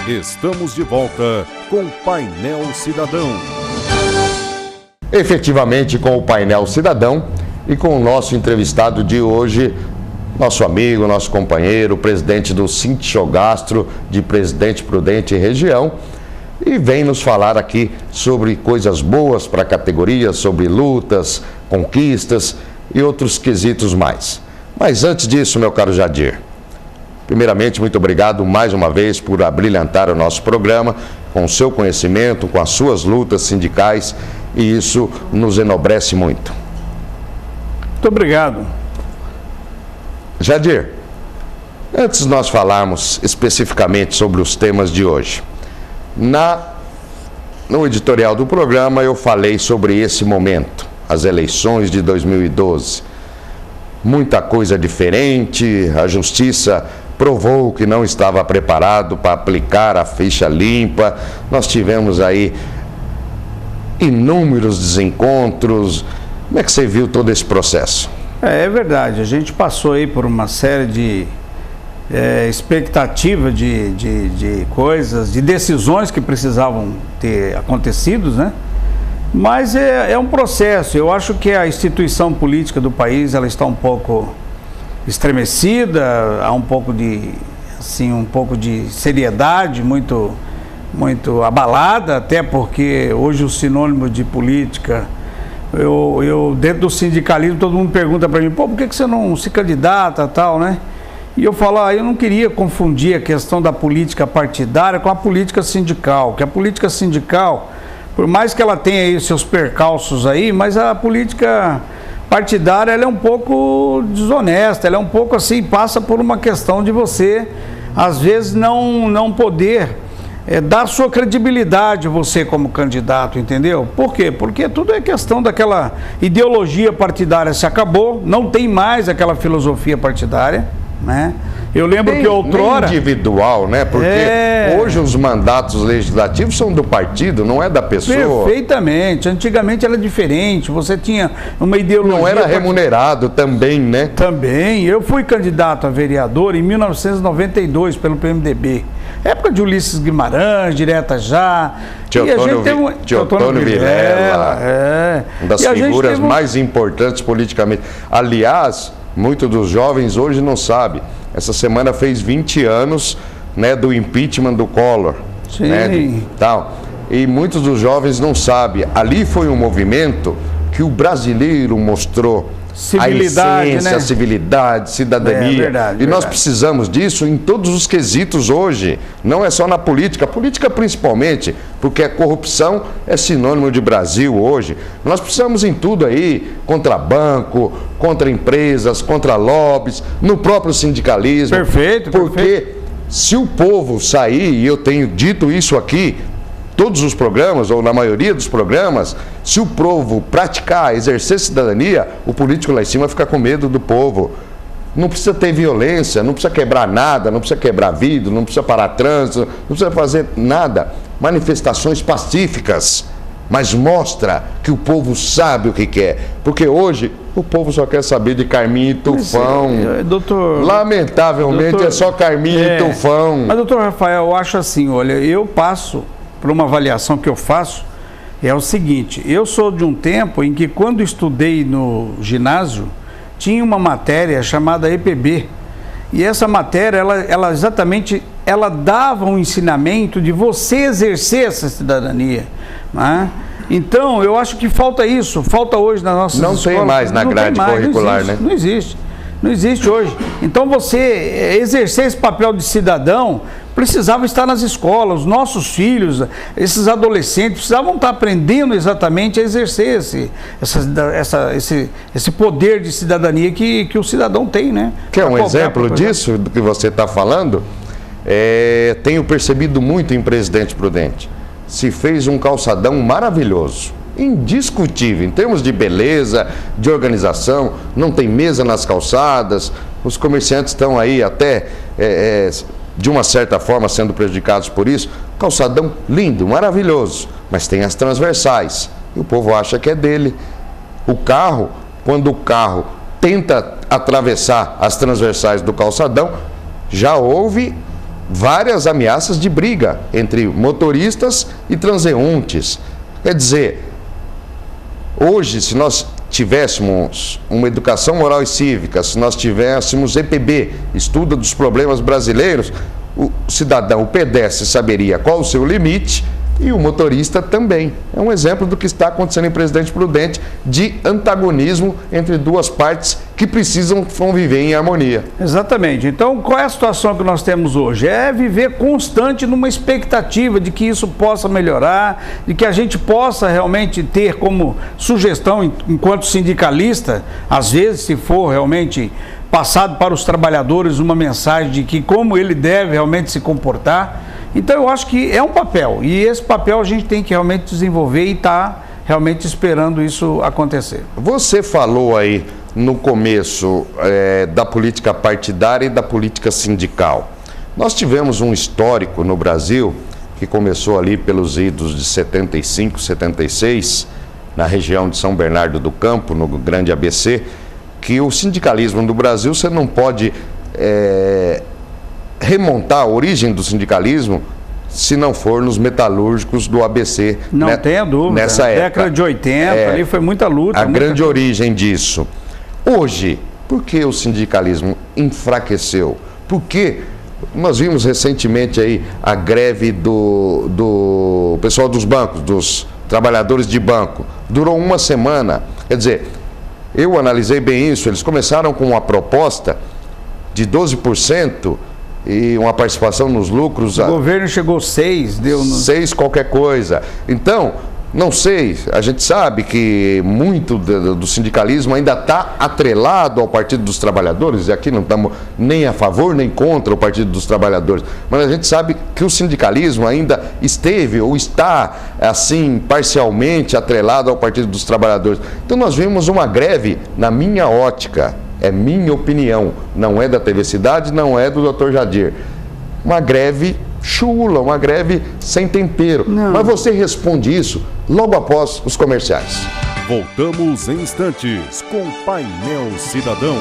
Estamos de volta com o Painel Cidadão. Efetivamente, com o Painel Cidadão e com o nosso entrevistado de hoje, nosso amigo, nosso companheiro, presidente do Sindicogastro de Presidente Prudente Região, e vem nos falar aqui sobre coisas boas para a categoria, sobre lutas, conquistas e outros quesitos mais. Mas antes disso, meu caro Jadir, primeiramente, muito obrigado mais uma vez por abrilhantar o nosso programa com o seu conhecimento, com as suas lutas sindicais, e isso nos enobrece muito. Muito obrigado. Jadir, antes de nós falarmos especificamente sobre os temas de hoje, no editorial do programa eu falei sobre esse momento, as eleições de 2012. Muita coisa diferente, a Justiça provou que não estava preparado para aplicar a ficha limpa. Nós tivemos aí inúmeros desencontros. Como é que você viu todo esse processo? É verdade, a gente passou aí por uma série de expectativa de coisas, de decisões que precisavam ter acontecido, né? Mas é um processo. Eu acho que a instituição política do país, ela está um pouco estremecida, há um pouco de seriedade muito abalada, até porque hoje o sinônimo de política, eu dentro do sindicalismo, todo mundo pergunta para mim, por que você não se candidata, tal, né? E eu falo, eu não queria confundir a questão da política partidária com a política sindical, que a política sindical, por mais que ela tenha aí seus percalços aí, mas a política partidária, ela é um pouco desonesta, ela é um pouco assim, passa por uma questão de você, às vezes, não poder dar sua credibilidade você como candidato, entendeu? Por quê? Porque tudo é questão daquela ideologia partidária, se acabou, não tem mais aquela filosofia partidária, né? Eu lembro que outrora... individual, né? Porque hoje os mandatos legislativos são do partido, não é da pessoa. Perfeitamente. Antigamente era diferente, você tinha uma ideologia... Não era remunerado também, né? Também. Eu fui candidato a vereador em 1992 pelo PMDB. Época de Ulisses Guimarães, Direta Já. Teotônio Vilela. Uma das figuras mais importantes politicamente. Aliás, muitos dos jovens hoje não sabem. Essa semana fez 20 anos, né, do impeachment do Collor. Sim. Né, tal. E muitos dos jovens não sabem. Ali foi um movimento que o brasileiro mostrou civilidade, a essência, né? Civilidade, cidadania. Verdade. Nós precisamos disso em todos os quesitos hoje. Não é só na política. A política principalmente, porque a corrupção é sinônimo de Brasil hoje. Nós precisamos em tudo aí, contra banco, contra empresas, contra lobbies, no próprio sindicalismo. Perfeito, porque se o povo sair, e eu tenho dito isso aqui, todos os programas, ou na maioria dos programas, se o povo praticar, exercer cidadania, o político lá em cima fica com medo do povo. Não precisa ter violência, não precisa quebrar nada, não precisa quebrar vidro, não precisa parar trânsito, não precisa fazer nada. Manifestações pacíficas, mas mostra que o povo sabe o que quer. Porque hoje o povo só quer saber de Carminho e Tufão. Doutor, lamentavelmente é só Carminho e Tufão. Mas, doutor Rafael, eu acho assim, olha, eu passo por uma avaliação que eu faço, é o seguinte, eu sou de um tempo em que quando estudei no ginásio, tinha uma matéria chamada EPB, e essa matéria, ela exatamente, ela dava um ensinamento de você exercer essa cidadania, né? Então, eu acho que falta isso, falta hoje nas nossas escolas. Não tem mais na grade curricular, né? Não existe hoje. Então, você exercer esse papel de cidadão precisava estar nas escolas. Os nossos filhos, esses adolescentes, precisavam estar aprendendo exatamente a exercer esse poder de cidadania que o cidadão tem, né? Quer um exemplo disso, do que você está falando? Tenho percebido muito em Presidente Prudente. Se fez um calçadão maravilhoso, indiscutível, em termos de beleza, de organização, não tem mesa nas calçadas, os comerciantes estão aí até, de uma certa forma, sendo prejudicados por isso. Calçadão lindo, maravilhoso, mas tem as transversais, e o povo acha que é dele. O carro, quando o carro tenta atravessar as transversais do calçadão, já houve várias ameaças de briga entre motoristas e transeuntes. Quer dizer, hoje, se nós tivéssemos uma educação moral e cívica, se nós tivéssemos EPB, Estudo dos Problemas Brasileiros, o cidadão, o pedestre, saberia qual o seu limite e o motorista também. É um exemplo do que está acontecendo em Presidente Prudente, de antagonismo entre duas partes que precisam conviver em harmonia. Exatamente. Então, qual é a situação que nós temos hoje? É viver constante numa expectativa de que isso possa melhorar, de que a gente possa realmente ter como sugestão, enquanto sindicalista, às vezes, se for realmente passado para os trabalhadores uma mensagem de que como ele deve realmente se comportar. Então eu acho que é um papel, e esse papel a gente tem que realmente desenvolver e está realmente esperando isso acontecer. Você falou aí no começo da política partidária e da política sindical. Nós tivemos um histórico no Brasil que começou ali pelos idos de 75, 76, na região de São Bernardo do Campo, no grande ABC, que o sindicalismo no Brasil, você não pode remontar a origem do sindicalismo se não for nos metalúrgicos do ABC. Não tenha dúvida. Nessa época. Década de 80, ali foi muita luta. A grande origem disso. Hoje, por que o sindicalismo enfraqueceu? Por que nós vimos recentemente aí a greve do pessoal dos bancos, dos trabalhadores de banco? Durou uma semana. Quer dizer, eu analisei bem isso. Eles começaram com uma proposta de 12%, e uma participação nos lucros. O governo chegou 6, deu... 6 qualquer coisa. Então, não sei, a gente sabe que muito do sindicalismo ainda está atrelado ao Partido dos Trabalhadores, e aqui não estamos nem a favor nem contra o Partido dos Trabalhadores, mas a gente sabe que o sindicalismo ainda esteve ou está, assim, parcialmente atrelado ao Partido dos Trabalhadores. Então nós vimos uma greve, na minha ótica, é minha opinião, não é da TV Cidade, não é do Dr. Jadir. Uma greve chula, uma greve sem tempero. Não. Mas você responde isso logo após os comerciais. Voltamos em instantes com Painel Cidadão.